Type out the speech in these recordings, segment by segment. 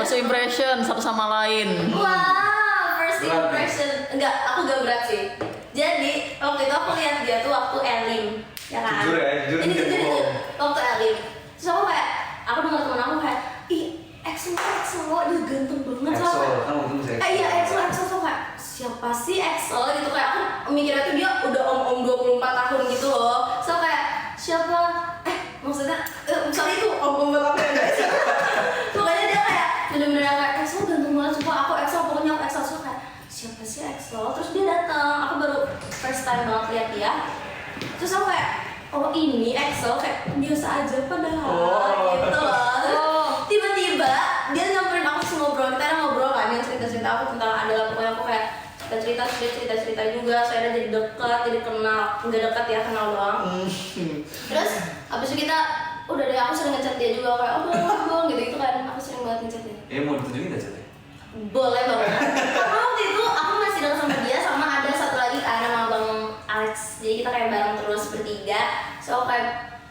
First impression satu sama lain. Wah, first impression. Enggak, aku gak berat sih. Jadi, waktu itu aku lihat dia tuh waktu Elim. Ya kan? Jujur ya, jujur. Ini waktu Elim. Terus aku kayak, aku dengar temen aku kayak, ih, EXO dia ganteng banget. EXO, kan waktu itu masih iya EXO tuh kayak, siapa sih EXO gitu, kayak aku mikirnya tuh dia udah om 24 tahun gitu loh. So kayak, siapa? Maksudnya, misalnya itu om berapa ya guys? Pokoknya dia kayak, bener-bener kayak, EXO ganteng banget, sumpah aku EXO, pokoknya aku EXO. So kayak, siapa sih EXO? Terus dia datang, aku baru first time banget lihat dia. Terus aku kayak, oh ini EXO, kayak biasa aja padahal gitu loh. Terus tiba-tiba dia nyamperin aku terus ngobrol, kita ada ngobrol kan, yang cerita-cerita aku tentang adalah pokoknya aku kayak cerita juga, saya jadi dekat, jadi kenal, nggak dekat ya, kenal doang. Terus abis itu kita udah deh, aku sering ngechat dia juga kayak oh gitu kan, aku sering banget ngechat dia. mau ditunjukin nggak chatnya? Boleh banget. Karena waktu itu aku masih dekat sama dia, sama ada satu lagi kan nama Bang Alex. Jadi kita kayak bareng terus bertiga. So aku kayak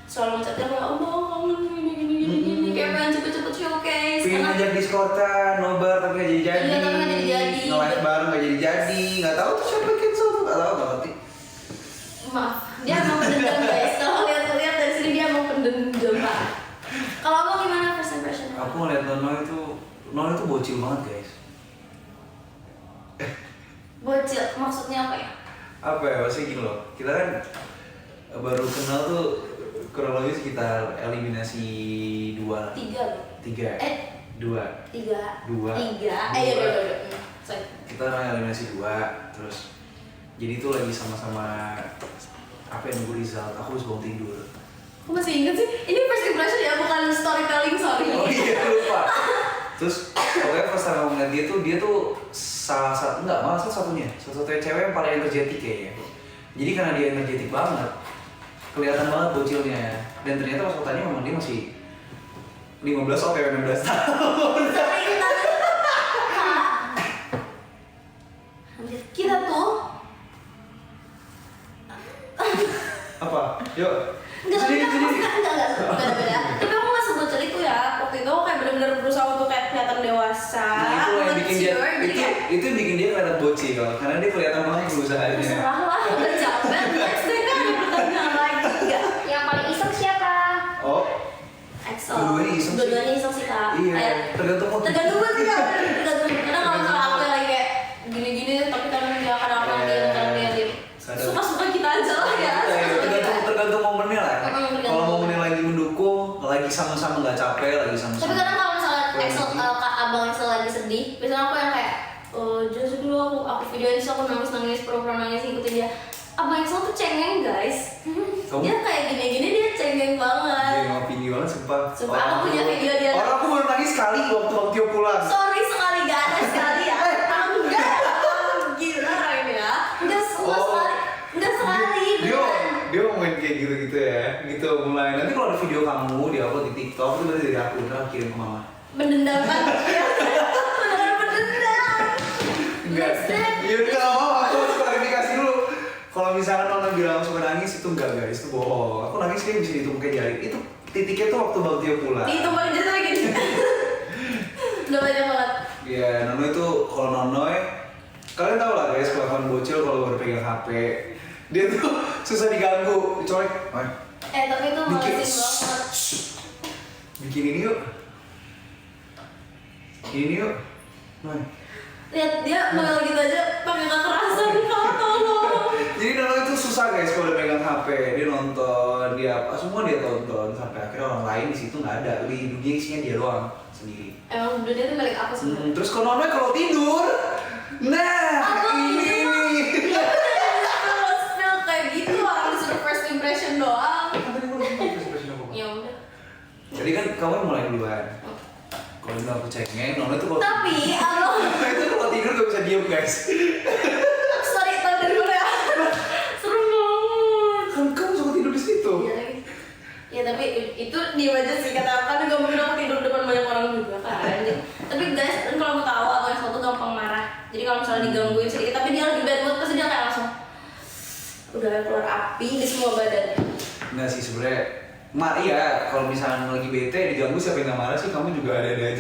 selalu ngechat dia kayak oh kangen gini kayak pengen cepet-cepet showcase. Pengen ngajak diskotan, nobar tapi nggak jadi-jadi. Iya, tapi nggak jadi-jadi. Nge-live bareng nggak jadi-jadi. Nggak tahu tuh siapa cancel tuh, nggak tahu nggak ngerti. Maaf, dia emang pendendam guys. Kalau lihat dari sini dia emang pendendam pak. Kalau abang gimana first impression? Aku ngeliat Nono itu bocil banget guys. Bocil, maksudnya apa ya? Apa ya, maksudnya gini loh, kita kan baru kenal tuh kurang lebih sekitar eliminasi 2 3 2 iya sorry. kita orang eliminasi 2, terus jadi tuh lagi sama-sama apa yang nunggu result, aku harus bangun tidur. Aku masih inget sih, ini first impression ya, bukan storytelling, sorry. Oh iya, lupa. Terus pokoknya pas aku ngeliat dia tuh salah satunya cewek yang paling energetik kayaknya. Jadi karena dia energetik banget, kelihatan banget bocilnya. Dan ternyata pas aku tanya memang dia masih 15 atau 16 tahun. Kita tuh Apa? Yuk. enggak beda. Tapi aku nggak sebocil itu ya. Waktu itu aku kayak benar-benar berusaha untuk kayak kelihatan dewasa. Nah, itu yang bikin dia itu yang bikin dia kelihatan bocil karena dia kelihatan banget berusahanya. Terserah lah, udah capek. Next day kan ada pertanyaan lagi enggak? Yang paling iseng siapa? Oh, EXO. Dua-duanya iseng sih. sih kak. Iya, tergantung mood. Tergantung mood sih kak. Kadang kalau misalnya aku yang lagi kayak gini-gini, tapi kadang dia kadang dia diem. Suka-suka kita aja lah ya. Tergantung momennya lah. Kalau momennya lagi mendukung, lagi sama-sama nggak capek, lagi sama-sama. Tapi kadang kalau misalnya abang EXO lagi sedih, biasanya aku yang kayak jujur dulu aku videoin terus aku nangis pura-pura nangis ngikutin dia. Abang EXO tuh cengeng guys. Dia kayak gini-gini dia cengeng banget. Dia emang tinggi banget sumpah. Aku punya video dia. Orang aku baru nangis sekali waktu Bang Tio pulang. Sorry sekali, gak ada sekali ya. Enggak, gila ini ya. Enggak sekali. Dia ngomongin kayak gitu-gitu ya, gitu mulai. Nanti kalau ada video kamu di upload di TikTok itu berarti dari aku, ntar aku kirim ke mama. Mendendam kan? Beneran mendendam. Enggak. Ya udah nggak mau, aku harus klarifikasi dulu. Kalau misalkan orang bilang suka nangis itu enggak guys, itu bohong. Aku nangis kayak bisa dihitung pakai jari. Itu titiknya tuh waktu Bang Tio pulang. Dihitung pakai jari lagi. Udah banyak banget. Iya, Nono itu kalau Nonoy, kalian tau lah guys, kelakuan bocil kalau baru pegang HP, dia tuh susah diganggu, dicolek. Tapi itu malesin banget. Bikin ini yuk. Ini yuk. Lihat dia noel gitu aja pakai kekerasan, kalau tolong. Jadi Nono itu susah guys kalau dia pegang HP, dia nonton, dia apa semua dia tonton sampai akhirnya orang lain di situ nggak ada, di dunia isinya dia doang sendiri. Emang dunia itu milik aku sebenarnya. Terus kalau Nono kalau tidur, ini nih. Spill kayak gitu, orang disuruh first impression doang. Ya udah. Jadi kan kamu mulai duluan. Kalau bilang aku cengeng, Nono itu kalau Tapi itu kalau tidur gak bisa diem guys. sorry, tahu dari mana ya? Serem banget. Kan kamu suka tidur di situ. Iya lagi. Ya tapi itu diem aja sih, kata kan gak mungkin aku tidur depan banyak orang juga kan. Tapi guys, kalau mau tahu aku yang satu gampang marah. Jadi kalau misalnya digangguin sedikit, tapi dia lagi bad mood, pasti dia kayak langsung udah keluar api di semua badannya. Enggak sih sebenarnya. Iya, kalau misalnya lagi bete diganggu siapa yang gak marah sih, kamu juga ada aja.